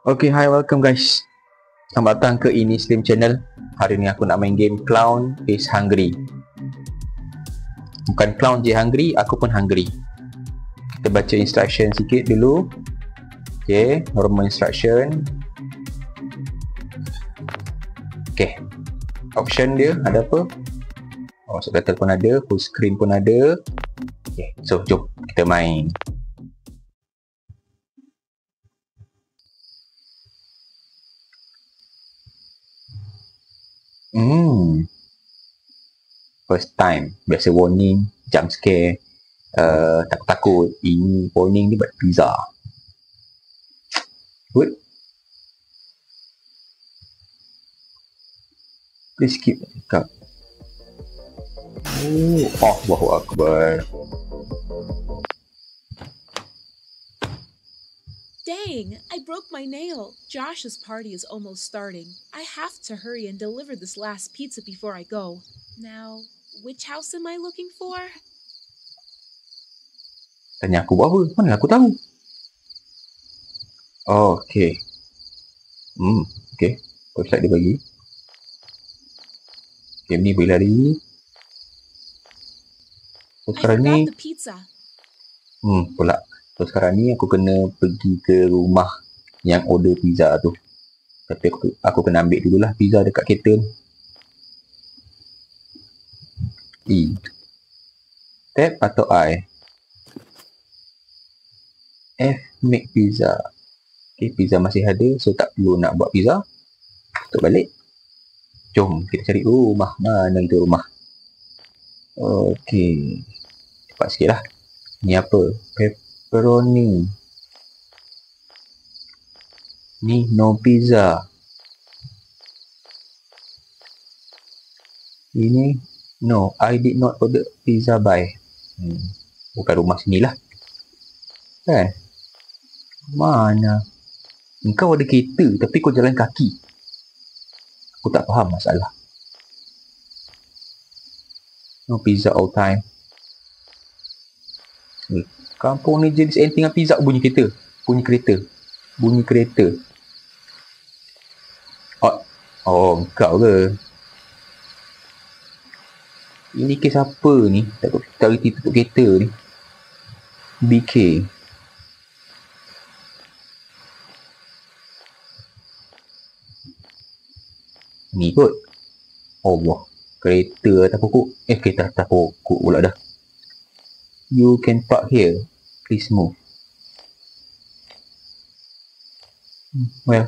Okay, hi, welcome guys. Selamat datang ke Ini Slim Channel. Hari ni aku nak main game Clown is Hungry. Bukan clown je hungry, aku pun hungry. Kita baca instruction sikit dulu. Okay, normal instruction. Okay, option dia ada apa? Oh, subtitle pun ada, full screen pun ada. Okay, so jom kita main. First time, biasa warning, jump scare, takut-takut. Ini warning ni buat pizza. Good. Please skip cakap. Oh, Allahu Akbar. Dang, I broke my nail. Josh's party is almost starting. I have to hurry and deliver this last pizza before I go. Now, which house am I looking for? Tanya aku buat apa? Mana aku tahu? Oh, okay. Okay. Website dia bagi. Game ni boleh lari. So, sekarang ni... pula. So, sekarang ni aku kena pergi ke rumah yang order pizza tu. Tapi aku kena ambil dululah pizza dekat kereta ni. E. Tab atau I? F. Make pizza. Okay, pizza masih ada. So, tak perlu nak buat pizza. Tutup balik. Jom, kita cari rumah. Mana itu rumah? Okay. Cepat sikit lah. Ni apa? Pepperoni. Ni no pizza. Ini no, I did not order pizza by. Bukan rumah sini lah. Kan? Mana? Engkau ada kereta tapi kau jalan kaki. Aku tak faham masalah. No pizza all time. Kampung ni jenis anting dengan pizza. Bunyi kereta. Bunyi kereta. Bunyi kereta. Oh, kau ke? Ini kes apa ni? Tak reti tutup kereta ni. BK. Ni kot. Allah. Kereta atas pokok. Kereta atas pokok pula dah. You can park here. Please move. Well.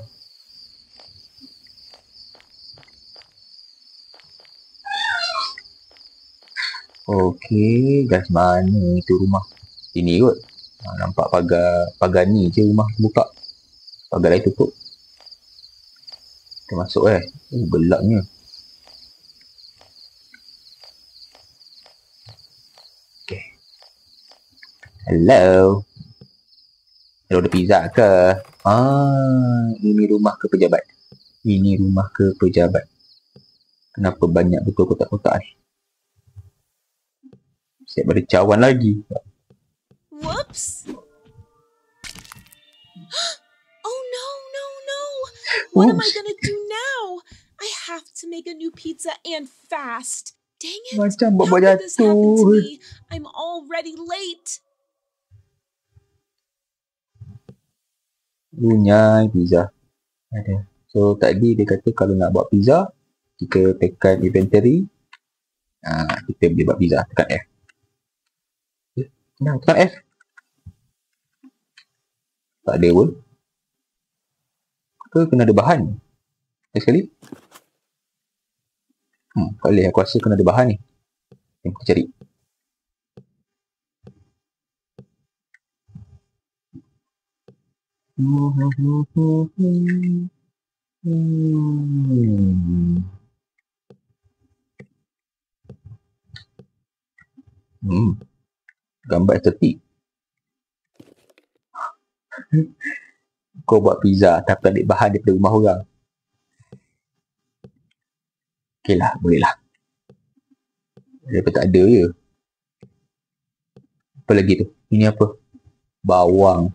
Okay, guys, mana itu rumah? Ini kot. Nampak pagar ni je rumah buka. Pagar lain tutup. Kita masuk gelapnya. Okay. Hello. Hello, ada pizza ke? Ini rumah ke pejabat. Ini rumah ke pejabat. Kenapa banyak betul kotak-kotak ni? Siap ada cawan lagi. Whoops. Oh no. What am I gonna do now? I have to make a new pizza and fast. Dang it. Macam How did this happen to me? I'm already late. Lunyai pizza. Ada. So tadi dia kata kalau nak buat pizza, kita tekan inventory. Kita boleh buat pizza. Tekan F. Tekan F. Tak ada pun. Ke kena ada bahan? Sekali. Tak boleh. Aku rasa kena ada bahan ni. Yang kita cari. Gambar estetik. Kau buat pizza tapi ambil bahan daripada rumah orang. Okey lah, boleh lah. Daripada tak ada je. Apa lagi tu? Ini apa? Bawang.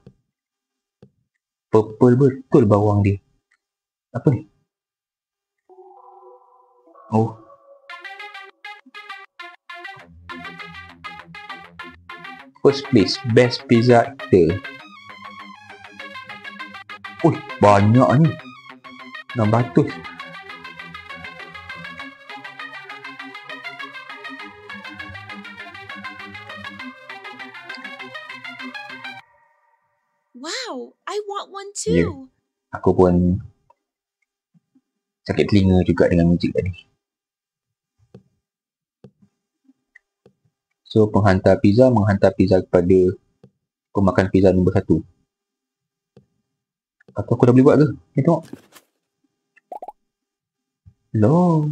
Purple betul bawang dia. Apa ni? Oh. First place, best pizza eater. Ui, banyak ni. 600. Wow, I want one Ya. too. Aku pun sakit telinga juga dengan muzik tadi. So, penghantar pizza menghantar pizza kepada pemakan pizza nombor 1. Atau aku dah boleh buat ke? Ni tengok. Loh.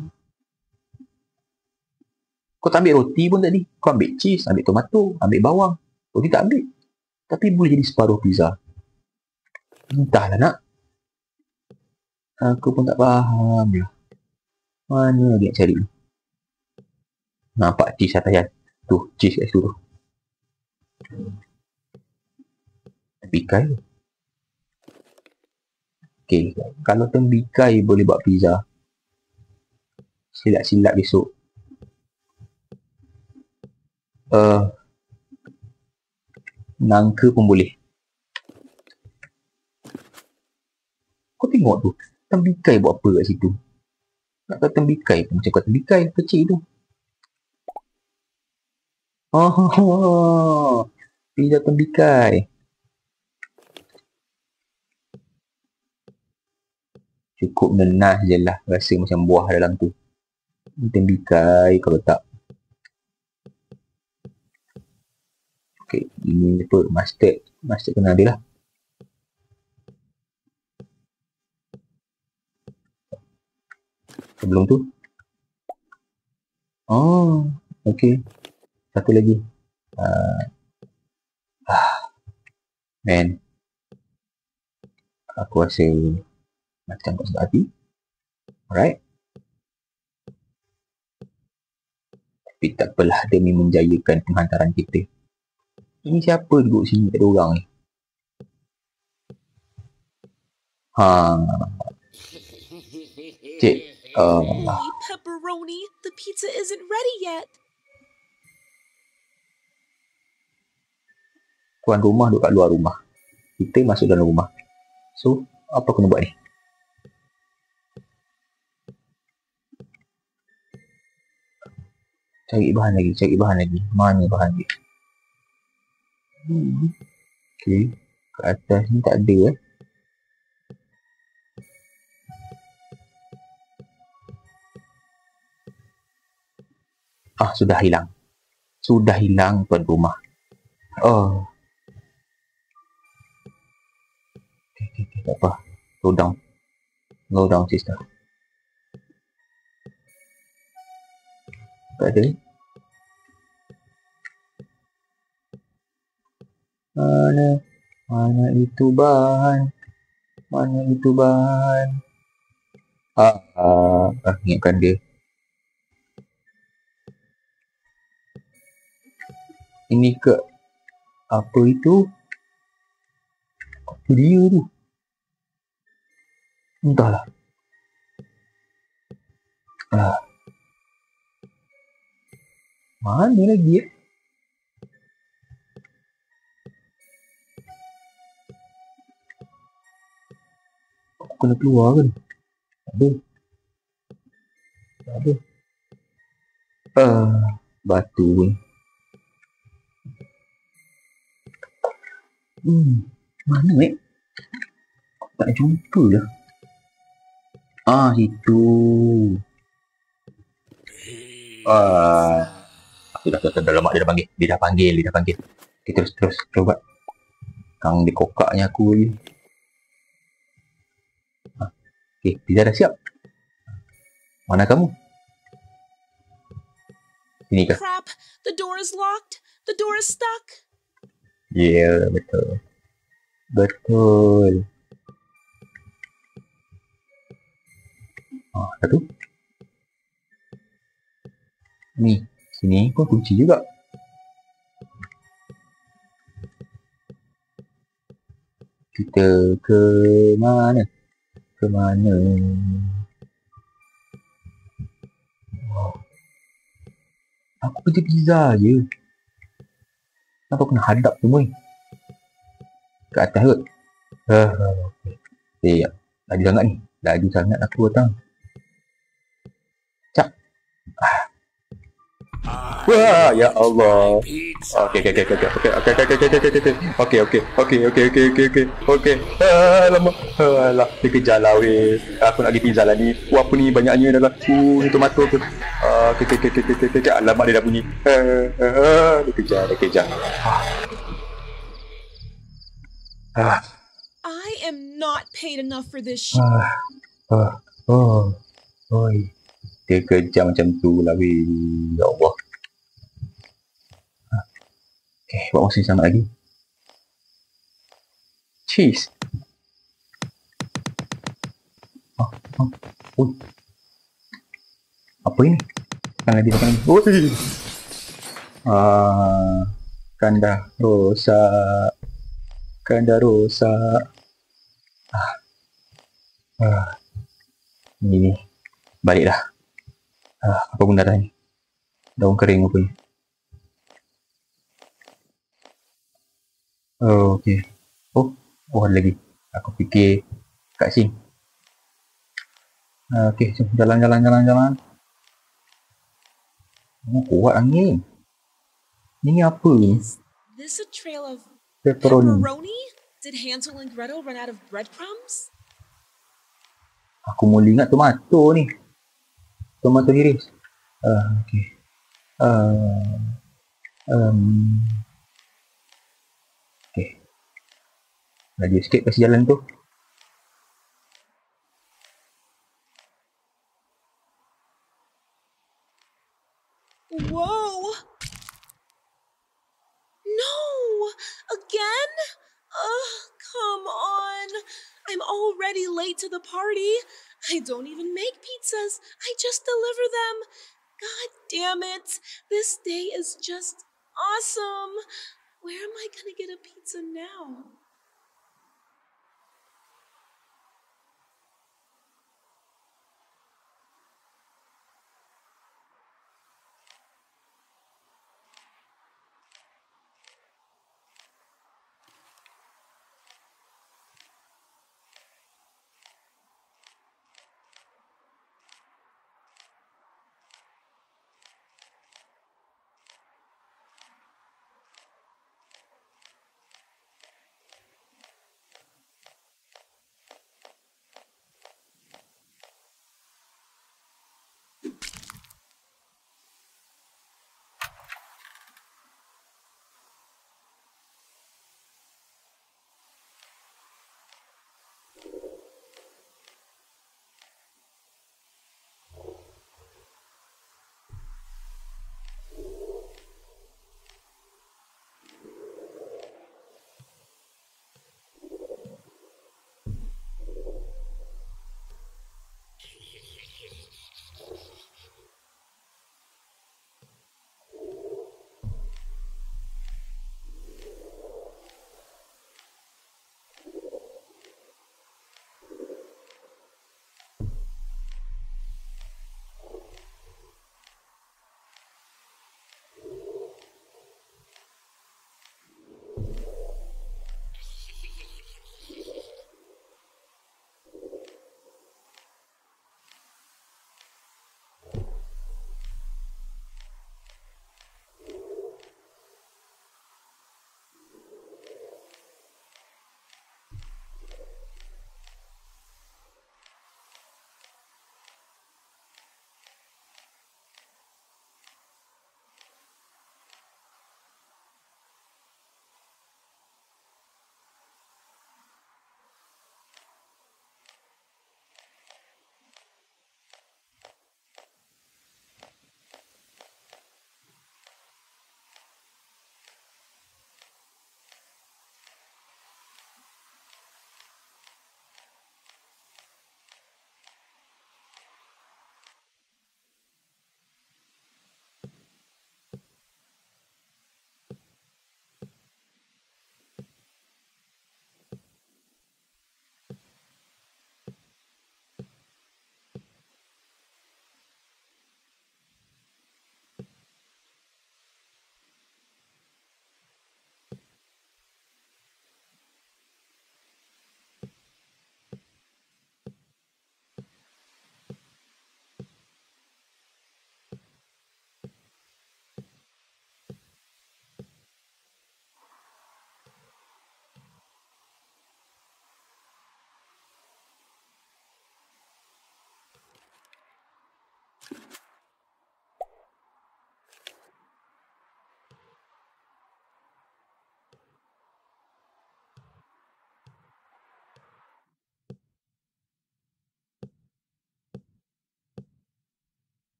Kau tak ambil roti pun tadi. Kau ambil cheese, ambil tomato, ambil bawang. Roti tak ambil. Tapi boleh jadi separuh pizza. Entahlah nak. Aku pun tak faham lah. Mana dia nak cari? Nampak cheese atas. Tu, cheese kat situ tu. Tembikai. Okay, kalau tembikai boleh buat pizza, silap-silap besok. Nangka pun boleh. Kau tengok tu, tembikai buat apa kat situ? Nak kata tembikai pun macam kau tembikai kecil tu. Oh, pizza tembikai. Cukup nenas je lah, rasa macam buah dalam tu. Tembikai kalau tak. Okay, ini apa? Mustard. Mustard kena ada lah. Sebelum tu. Oh, okay. Satu lagi. Man. Aku rasa macam tak sedap hati. Alright. Tapi tak apalah demi menjayakan penghantaran kita. Ini siapa duduk sini? Tak ada orang ni. Cik. Holy pepperoni, the pizza isn't ready yet. Tuan rumah duduk kat luar rumah. Kita masuk dalam rumah. So, apa kena buat ni? Cari bahan lagi. Mana bahan dia? Okay. Kat atas ni tak ada sudah hilang. Sudah hilang tuan rumah. Oh. Okay, tak apa. Slow down sister. Tak ada. Mana itu bahan? Ingatkan dia. Ini ke apa itu? Apa dia tu? Entahlah. Mana lagi Aku kena keluar kan? Tak ada. Batu pun. Mana tak jumpa lah. Situ. Dah lama dia dah panggil. Okay, terus buat. Kang di kokaknya aku lagi. Okay, pizza dah siap. Mana kamu? Sini ke? Crap, the door is locked. The door is stuck. Yeah, betul. Satu. Ni, sini pun kunci juga. Kita ke mana? Ke mana? Wow. Aku kerja pizza je. Kenapa kena hadap semua ni? Ke atas kot? Laju sangat ni. Laju sangat aku datang. Cap. Wah, ya Allah. Okey. Alamak. Alah, dia kejar lah weh. Aku nak pergi pizza lah ni. Wah, apa ni banyaknya dalam. Ni tomato tu. Okey. Alamak, dia dah bunyi. Dia kejar. I am not paid enough for this shit. Oi. Dia kejar macam tu lah weh. Ya Allah. Okay, buat masa sama lagi. Cheese. Ui. Apa ini? Kan lagi makan lagi. Ui. Kan dah rosak. Ni. Baliklah. Apa benda dah ni? Daun kering apa ni? Okey. Oh, ada lagi. Aku fikir kat sini. Okey, jom jalan. Kuat angin. Ini apa ni? Is this a trail of Pepperoni. pepperoni? Did Hansel and Gretel run out of breadcrumbs? Aku mula ingat tomato ni. Tomato iris. Okey. Okey. Laju sikit kasih jalan tu. Whoa! No! Again? Come on. I'm already late to the party. I don't even make pizzas. I just deliver them. God damn it. This day is just awesome. Where am I gonna get a pizza now?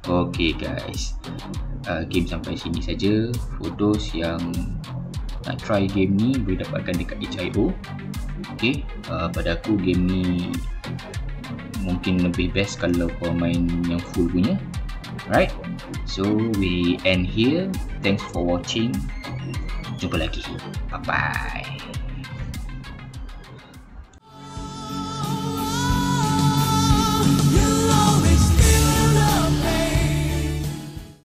Okay guys, game sampai sini saja. For those yang nak try game ni boleh dapatkan dekat itch.io. Okay, pada aku game ni mungkin lebih best kalau kau main yang full punya. Right, so we end here. Thanks for watching. Jumpa lagi. Bye bye.